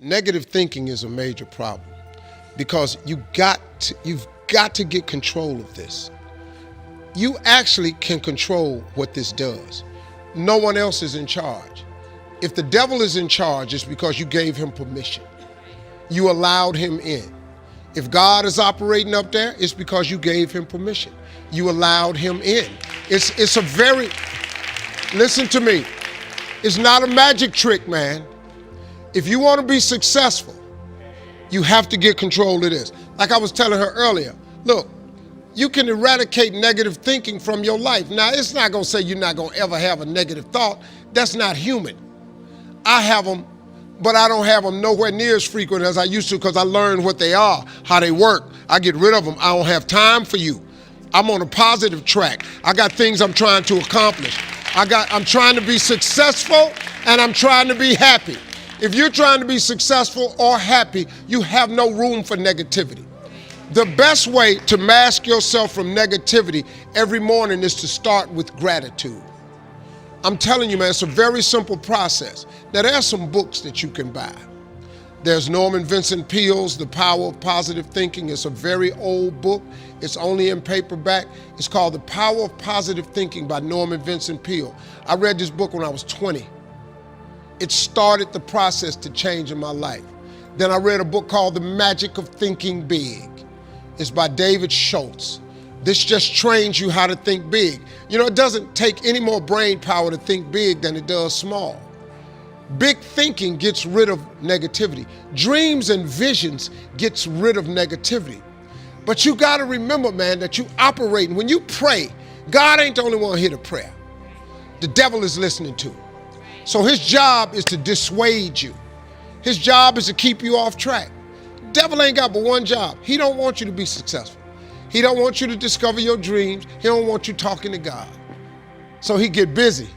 Negative thinking is a major problem because you've got to get control of this. You actually can control what this does. No one else is in charge. If the devil is in charge, it's because you gave him permission. You allowed him in. If God is operating up there, it's because you gave him permission. You allowed him in. It's a very, listen to me, it's not a magic trick, man. If you want to be successful, you have to get control of this. Like I was telling her earlier, look, you can eradicate negative thinking from your life. Now, it's not going to say you're not going to ever have a negative thought. That's not human. I have them, but I don't have them nowhere near as frequent as I used to because I learned what they are, how they work. I get rid of them. I don't have time for you. I'm on a positive track. I got things I'm trying to accomplish. I'm trying to be successful and I'm trying to be happy. If you're trying to be successful or happy, you have no room for negativity. The best way to mask yourself from negativity every morning is to start with gratitude. I'm telling you, man, it's a very simple process. Now, there are some books that you can buy. There's Norman Vincent Peale's The Power of Positive Thinking. It's a very old book. It's only in paperback. It's called The Power of Positive Thinking by Norman Vincent Peale. I read this book when I was 20. It started the process to change in my life. Then I read a book called The Magic of Thinking Big. It's by David Schultz. This just trains you how to think big. You know, it doesn't take any more brain power to think big than it does small. Big thinking gets rid of negativity. Dreams and visions gets rid of negativity. But you got to remember, man, that you operating. When you pray, God ain't the only one here to pray. The devil is listening to it. So his job is to dissuade you. His job is to keep you off track. Devil ain't got but one job. He don't want you to be successful. He don't want you to discover your dreams. He don't want you talking to God. So he get busy.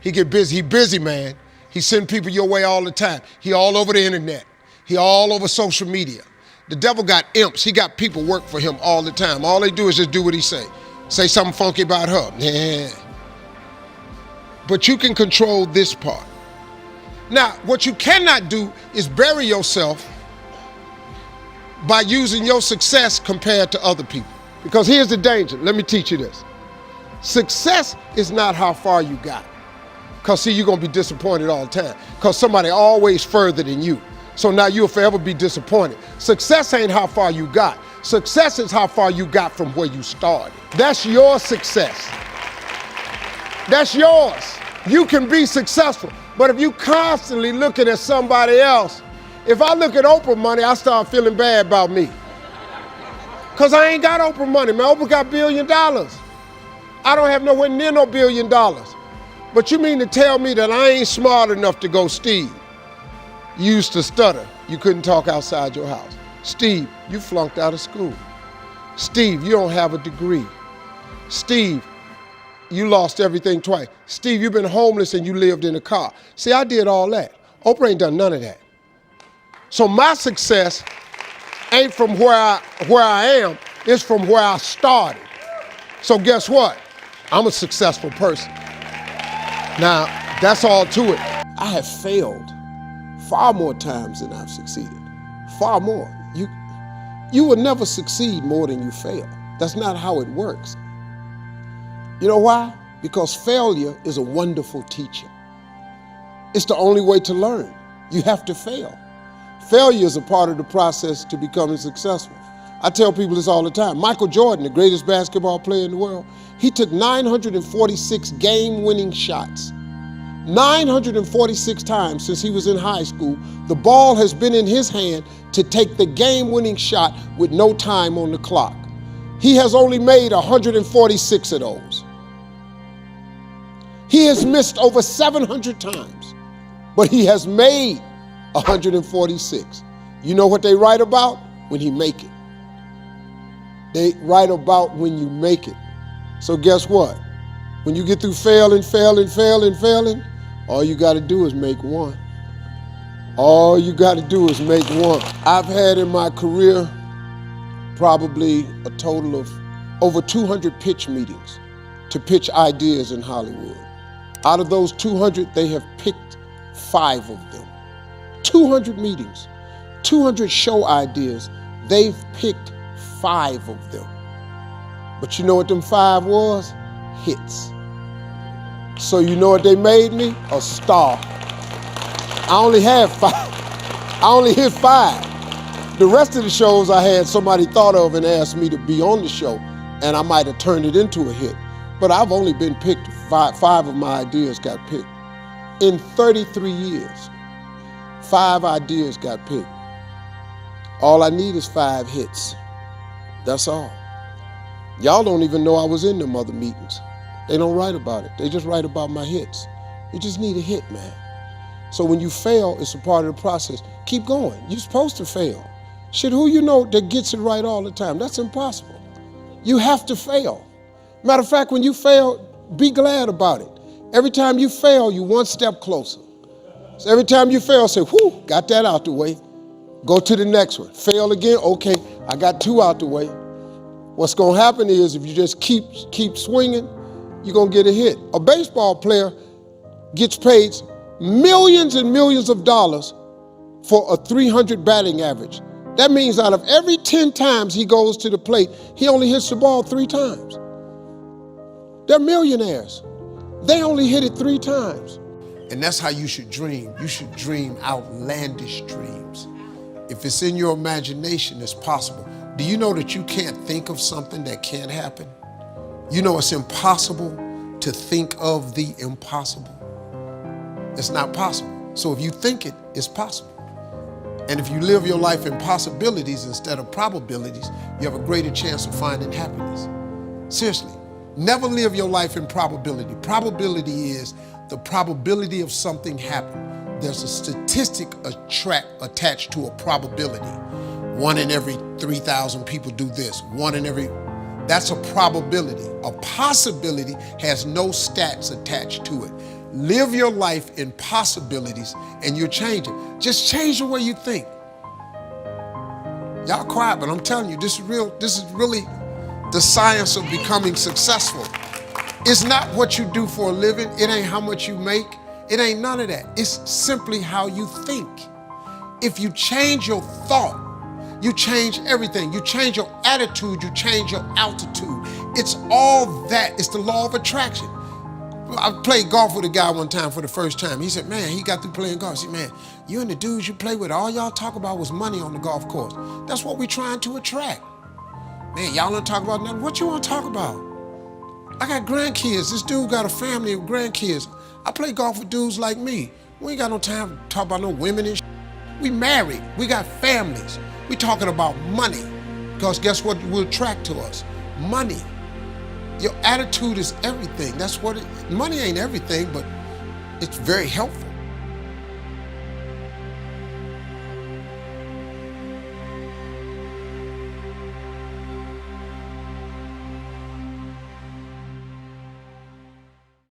He busy, man. He send people your way all the time. He all over the internet. He all over social media. The devil got imps. He got people work for him all the time. All they do is just do what he say. Say something funky about her. Yeah. But you can control this part. Now, what you cannot do is bury yourself by using your success compared to other people. Because here's the danger. Let me teach you this. Success is not how far you got. Because see, you're going to be disappointed all the time. Because somebody always further than you. So now you'll forever be disappointed. Success ain't how far you got. Success is how far you got from where you started. That's your success. That's yours. You can be successful. But if you constantly looking at somebody else, if I look at Oprah money, I start feeling bad about me. Because I ain't got Oprah money, man. Oprah got $1 billion. I don't have nowhere near no $1 billion. But you mean to tell me that I ain't smart enough to go, Steve? You used to stutter. You couldn't talk outside your house. Steve, you flunked out of school. Steve, you don't have a degree. Steve, you lost everything twice. Steve, you've been homeless and you lived in a car. See, I did all that. Oprah ain't done none of that. So my success ain't from where I am, it's from where I started. So guess what? I'm a successful person. Now, that's all to it. I have failed far more times than I've succeeded. Far more. You will never succeed more than you fail. That's not how it works. You know why? Because failure is a wonderful teacher. It's the only way to learn. You have to fail. Failure is a part of the process to becoming successful. I tell people this all the time. Michael Jordan, the greatest basketball player in the world, he took 946 game-winning shots. 946 times since he was in high school, the ball has been in his hand to take the game-winning shot with no time on the clock. He has only made 146 of those. He has missed over 700 times, but he has made 146. You know what they write about? When he make it. They write about when you make it. So guess what? When you get through failing, all you got to do is make one. All you got to do is make one. I've had in my career probably a total of over 200 pitch meetings to pitch ideas in Hollywood. Out of those 200, they have picked 5 of them. 200 meetings, 200 show ideas. They've picked 5 of them. But you know what them 5 was? Hits. So you know what they made me? A star. I only had 5. I only hit 5. The rest of the shows I had somebody thought of and asked me to be on the show, and I might have turned it into a hit. But I've only been picked, 5 of my ideas got picked. In 33 years, 5 ideas got picked. All I need is 5 hits. That's all. Y'all don't even know I was in them other meetings. They don't write about it. They just write about my hits. You just need a hit, man. So when you fail, it's a part of the process. Keep going. You're supposed to fail. Shit, who you know that gets it right all the time? That's impossible. You have to fail. Matter of fact, when you fail, be glad about it. Every time you fail, you one step closer. So every time you fail, say, whew, got that out the way. Go to the next one. Fail again, okay, I got 2 out the way. What's gonna happen is if you just keep swinging, you're gonna get a hit. A baseball player gets paid millions and millions of dollars for a 300 batting average. That means out of every 10 times he goes to the plate, he only hits the ball 3 times. They're millionaires. They only hit it 3 times. And that's how you should dream. You should dream outlandish dreams. If it's in your imagination, it's possible. Do you know that you can't think of something that can't happen? You know it's impossible to think of the impossible. It's not possible. So if you think it, it's possible. And if you live your life in possibilities instead of probabilities, you have a greater chance of finding happiness. Seriously, never live your life in probability. Probability is the probability of something happening. There's a statistic attached to a probability. 1 in every 3,000 people do this. 1 in every, that's a probability. A possibility has no stats attached to it. Live your life in possibilities and you'll change it. Just change the way you think. Y'all quiet, but I'm telling you, this is really the science of becoming successful. It's not what you do for a living. It ain't how much you make. It ain't none of that. It's simply how you think. If you change your thought, you change everything. You change your attitude, you change your altitude. It's all that. It's the law of attraction. I played golf with a guy one time for the first time. He said, man, he got through playing golf. He said, man, you and the dudes you play with, all y'all talk about was money on the golf course. That's what we're trying to attract. Man, y'all don't talk about nothing. What you want to talk about? I got grandkids. This dude got a family of grandkids. I play golf with dudes like me. We ain't got no time to talk about no women and shit. We married. We got families. We talking about money. Because guess what will attract to us? Money. Your attitude is everything. That's what money ain't everything, but it's very helpful.